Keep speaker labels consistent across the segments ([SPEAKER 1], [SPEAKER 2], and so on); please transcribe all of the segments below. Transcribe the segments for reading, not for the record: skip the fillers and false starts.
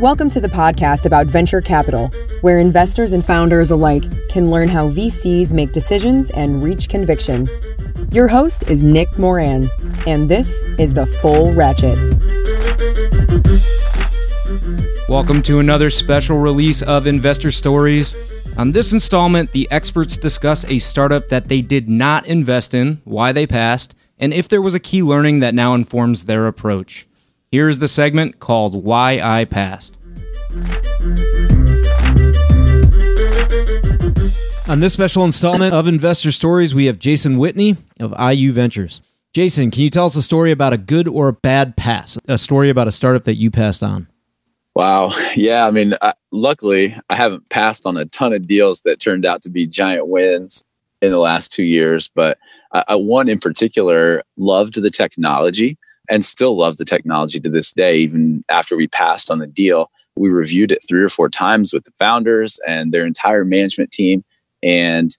[SPEAKER 1] Welcome to the podcast about venture capital, where investors and founders alike can learn how VCs make decisions and reach conviction. Your host is Nick Moran, and this is the Full Ratchet.
[SPEAKER 2] Welcome to another special release of Investor Stories. On this installment, the experts discuss a startup that they did not invest in, why they passed, and if there was a key learning that now informs their approach. Here is the segment called Why I Passed. On this special installment of Investor Stories, we have Jason Whitney of Whitneyiu Ventures. Jason, can you tell us a story about a good or a bad pass? A story about a startup that you passed on?
[SPEAKER 3] Wow. Yeah. Luckily, I haven't passed on a ton of deals that turned out to be giant wins in the last 2 years. But one in particular loved the technology and still love the technology to this day. Even after we passed on the deal, we reviewed it 3 or 4 times with the founders and their entire management team. And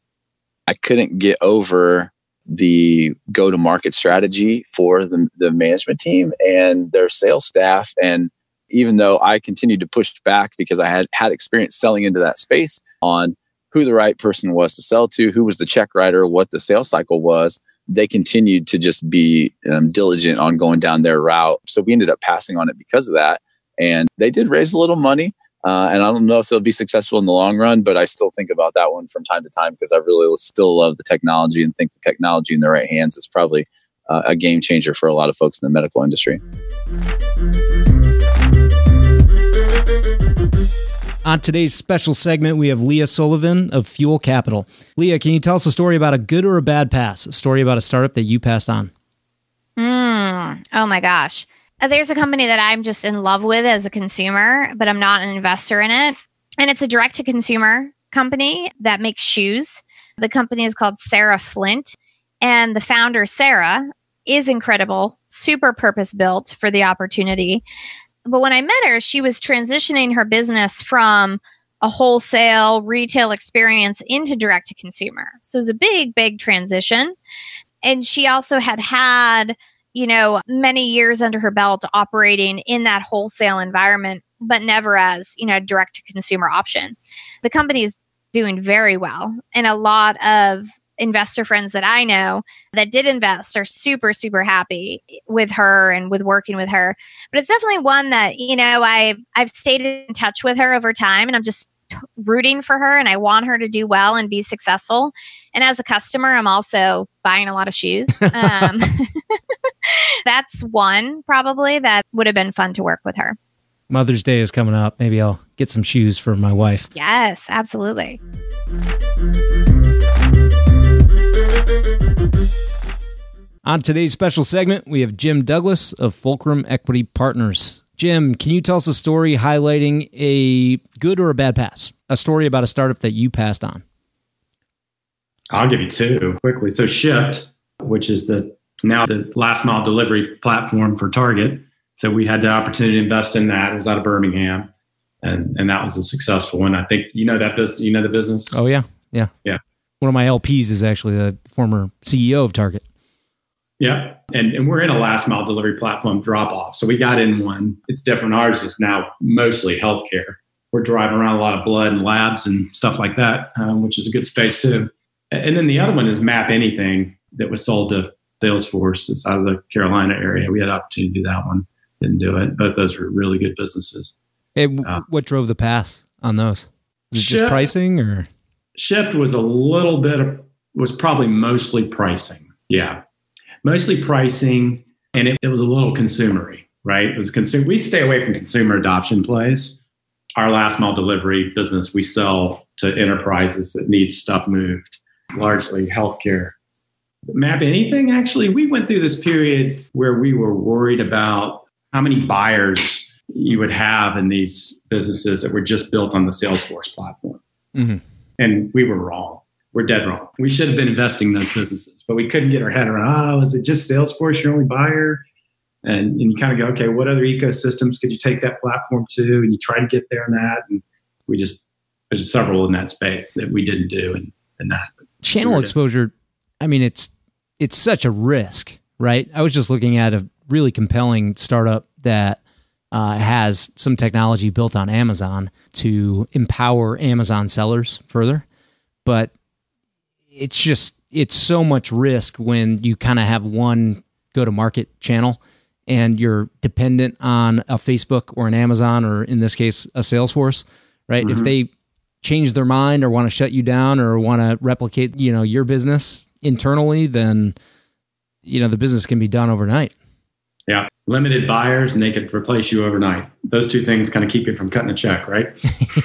[SPEAKER 3] I couldn't get over the go-to-market strategy for the management team and their sales staff. And even though I continued to push back because I had experience selling into that space on who the right person was to sell to, who was the check writer, what the sales cycle was, they continued to just be diligent on going down their route. So we ended up passing on it because of that. And they did raise a little money. And I don't know if they'll be successful in the long run, but I still think about that one from time to time because I really still love the technology and think the technology in the right hands is probably a game changer for a lot of folks in the medical industry.
[SPEAKER 2] On today's special segment, we have Leah Solivan of Fuel Capital. Leah, can you tell us a story about a good or a bad pass? A story about a startup that you passed on?
[SPEAKER 4] Oh my gosh. There's a company that I'm just in love with as a consumer, but I'm not an investor in it. And it's a direct-to-consumer company that makes shoes. The company is called Sarah Flint. And the founder, Sarah, is incredible, super purpose-built for the opportunity. But when I met her, she was transitioning her business from a wholesale retail experience into direct-to-consumer. So it was a big, big transition. And she also had many years under her belt operating in that wholesale environment, but never as, a direct-to-consumer option. The company is doing very well. And a lot of investor friends that I know that did invest are super, super happy with her and with working with her. But it's definitely one that, I've stayed in touch with her over time, and I'm just rooting for her, and I want her to do well and be successful. And as a customer, I'm also buying a lot of shoes. That's one probably that would have been fun to work with her.
[SPEAKER 2] Mother's Day is coming up. Maybe I'll get some shoes for my wife.
[SPEAKER 4] Yes, absolutely.
[SPEAKER 2] On today's special segment, we have Jim Douglas of Fulcrum Equity Partners. Jim, can you tell us a story highlighting a good or a bad pass? A story about a startup that you passed on.
[SPEAKER 5] I'll give you 2 quickly. So Shipt, which is now the last mile delivery platform for Target. So we had the opportunity to invest in that. It was out of Birmingham. And that was a successful one. I think you know that business. You know the business?
[SPEAKER 2] Oh, yeah. One of my LPs is actually the former CEO of Target.
[SPEAKER 5] Yeah. And we're in a last mile delivery platform drop off. So we got in one. It's different. Ours is now mostly healthcare. We're driving around a lot of blood and labs and stuff like that, which is a good space too. And then the other one is Map Anything that was sold to Salesforce. It's out of the Carolina area. We had an opportunity to do that one. Didn't do it. Both those were really good businesses.
[SPEAKER 2] Hey, what drove the path on those? Is it just pricing or?
[SPEAKER 5] Shipt was was probably mostly pricing. Yeah. Mostly pricing. And it was a little consumery, right? It was we stay away from consumer adoption plays. Our last mile delivery business, we sell to enterprises that need stuff moved, largely healthcare. Map Anything, actually, we went through this period where we were worried about how many buyers you would have in these businesses that were just built on the Salesforce platform. Mm-hmm. And we were wrong. We're dead wrong. We should have been investing in those businesses, but we couldn't get our head around, is it just Salesforce, your only buyer? And you kind of go, okay, what other ecosystems could you take that platform to? And you try to get there in that. And there's several in that space that we didn't do in that.
[SPEAKER 2] Channel exposure, it's such a risk, right? I was just looking at a really compelling startup that has some technology built on Amazon to empower Amazon sellers further. But it's so much risk when you kind of have one go-to-market channel and you're dependent on a Facebook or an Amazon, or in this case, a Salesforce, right? Mm-hmm. If they change their mind or want to shut you down or want to replicate, your business internally, then, the business can be done overnight.
[SPEAKER 5] Yeah. Limited buyers and they could replace you overnight. Those two things kind of keep you from cutting a check, right?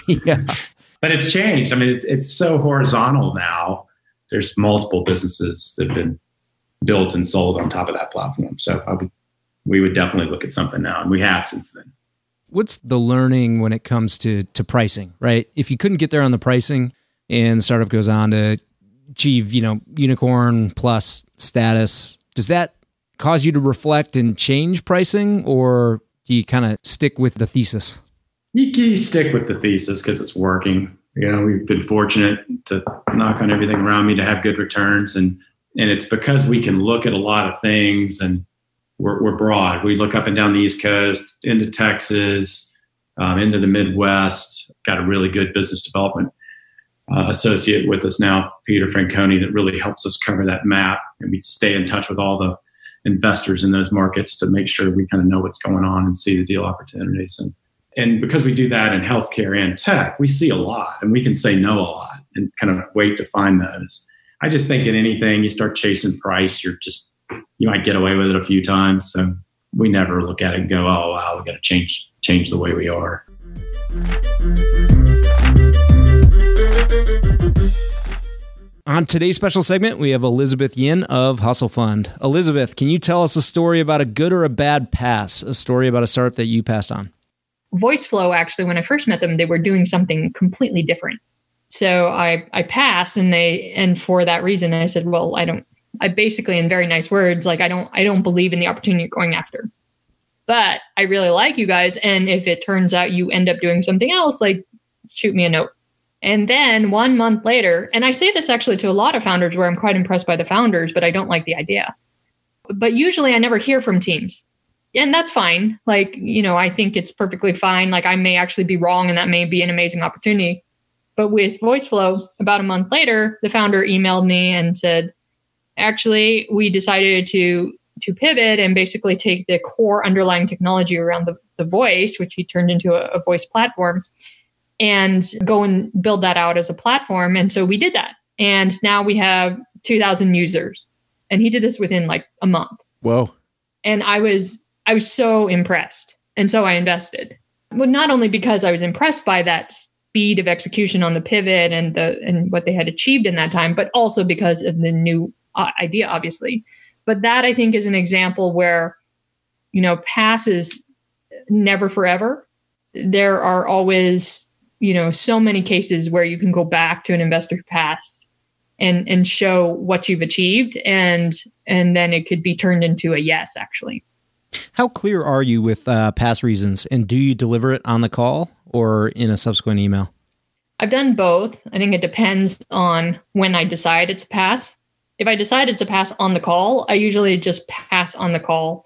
[SPEAKER 2] Yeah.
[SPEAKER 5] But it's changed. I mean, it's so horizontal now. There's multiple businesses that have been built and sold on top of that platform. So we would definitely look at something now, and we have since then.
[SPEAKER 2] What's the learning when it comes to pricing, right? If you couldn't get there on the pricing and the startup goes on to achieve, unicorn plus status, does that cause you to reflect and change pricing, or do you kind of stick with the thesis?
[SPEAKER 5] You stick with the thesis because it's working. We've been fortunate to knock on everything around me to have good returns. And it's because we can look at a lot of things, and we're broad. We look up and down the East Coast, into Texas, into the Midwest. Got a really good business development associate with us now, Peter Franconi, that really helps us cover that map. And we stay in touch with all the investors in those markets to make sure we kind of know what's going on and see the deal opportunities. And because we do that in healthcare and tech, we see a lot, and we can say no a lot and kind of wait to find those. I just think in anything, you start chasing price, you might get away with it a few times. So we never look at it and go, oh, wow, we got to change the way we are.
[SPEAKER 2] On today's special segment, we have Elizabeth Yin of Hustle Fund. Elizabeth, can you tell us a story about a good or a bad pass, a story about a startup that you passed on?
[SPEAKER 6] VoiceFlow, actually, when I first met them, they were doing something completely different. So I passed, and for that reason, I said, well, I basically, in very nice words, like, I don't believe in the opportunity you're going after. But I really like you guys. And if it turns out you end up doing something else, like, shoot me a note. And then 1 month later, and I say this actually to a lot of founders where I'm quite impressed by the founders, but I don't like the idea. But usually I never hear from teams. And that's fine. Like, I think it's perfectly fine. Like, I may actually be wrong, and that may be an amazing opportunity. But with VoiceFlow, about a month later, the founder emailed me and said, actually, we decided to pivot and basically take the core underlying technology around the voice, which he turned into a voice platform, and go and build that out as a platform. And so we did that. And now we have 2,000 users. And he did this within like a month.
[SPEAKER 2] Whoa.
[SPEAKER 6] And I was so impressed. And so I invested. Well, not only because I was impressed by that speed of execution on the pivot and what they had achieved in that time, but also because of the new idea, obviously. But that, I think, is an example where, pass is never forever. There are always, so many cases where you can go back to an investor who passed and show what you've achieved. And then it could be turned into a yes, actually.
[SPEAKER 2] How clear are you with pass reasons? And do you deliver it on the call or in a subsequent email?
[SPEAKER 6] I've done both. I think it depends on when I decide it's a pass. If I decide it's a pass on the call, I usually just pass on the call.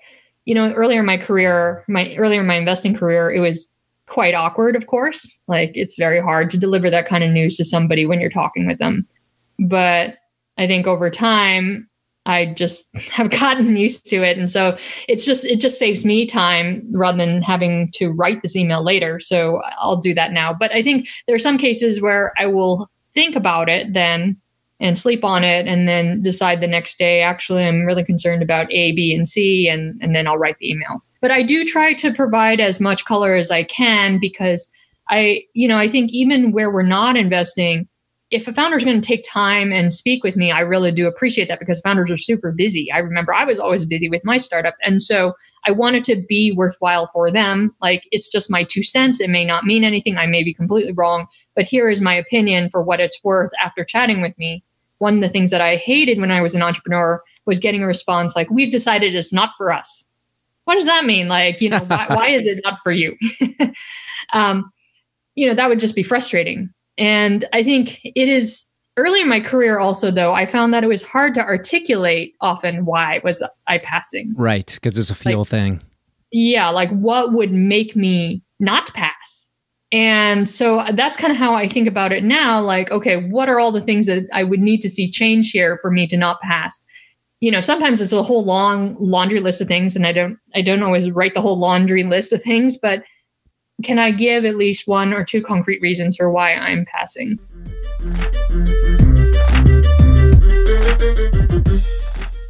[SPEAKER 6] Earlier in my investing career, it was quite awkward, of course. Like, it's very hard to deliver that kind of news to somebody when you're talking with them. But I think over time, I just have gotten used to it. And so it just saves me time rather than having to write this email later. So I'll do that now. But I think there are some cases where I will think about it then and sleep on it and then decide the next day, actually, I'm really concerned about A, B, and C, and then I'll write the email. But I do try to provide as much color as I can because I think even where we're not investing, if a founder is going to take time and speak with me, I really do appreciate that because founders are super busy. I remember I was always busy with my startup. And so I want it to be worthwhile for them. Like, it's just my 2 cents. It may not mean anything. I may be completely wrong, but here is my opinion for what it's worth after chatting with me. One of the things that I hated when I was an entrepreneur was getting a response like, we've decided it's not for us. What does that mean? Like, why is it not for you? That would just be frustrating. And I think it is early in my career also, though, I found that it was hard to articulate often why was I passing.
[SPEAKER 2] Right, because it's a feel thing.
[SPEAKER 6] Yeah, like what would make me not pass? And so that's kind of how I think about it now. Like, okay, what are all the things that I would need to see change here for me to not pass? Sometimes it's a whole long laundry list of things, and I don't always write the whole laundry list of things, but can I give at least one or two concrete reasons for why I'm passing?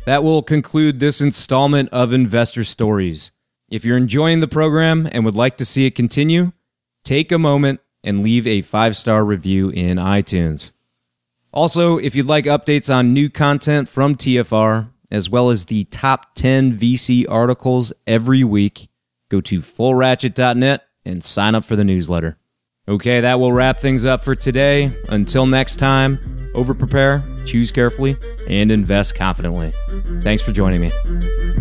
[SPEAKER 2] That will conclude this installment of Investor Stories. If you're enjoying the program and would like to see it continue, take a moment and leave a 5-star review in iTunes. Also, if you'd like updates on new content from TFR, as well as the top 10 VC articles every week, go to fullratchet.net and sign up for the newsletter. Okay, that will wrap things up for today. Until next time, over-prepare, choose carefully, and invest confidently. Thanks for joining me.